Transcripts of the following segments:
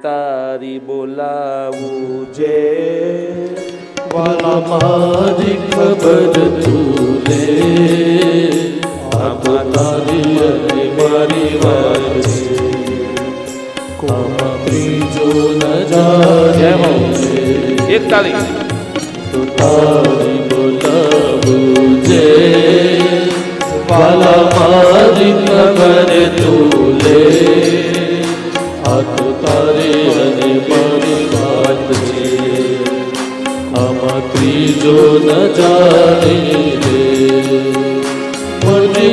તારી બોલાવું જે વાલા મારી ખબર તું લે, આમાં તારી અને મારી વાત છે, આમાં ત્રીજો ન જાણે એક તાળી તો તારી બોલાવું જે વાલા મારી ખબર તું લે, આ તો તારી અને મારી વાત છે, આમાં ત્રીજો ન જાણી રે મને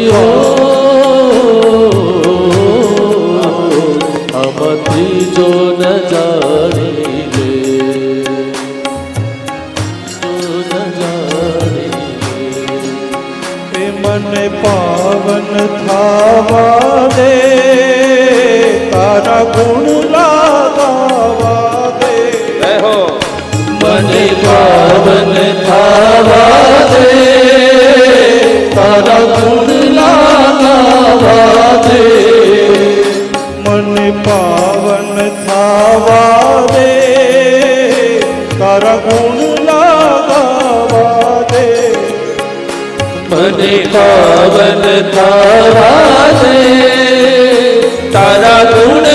આમાં ત્રીજો ન જાણી રે ન જાણી રે મને પાવન થાવા દે, તારા ગુણ લાગાવા દે, મને પાવન થાવા દે, તારા ગુણ લાગાવા દે, મને પાવન થાવા દે, તારા ગુણ લાગાવા દે, મને પાવન થાવા દે, તારા ગુણ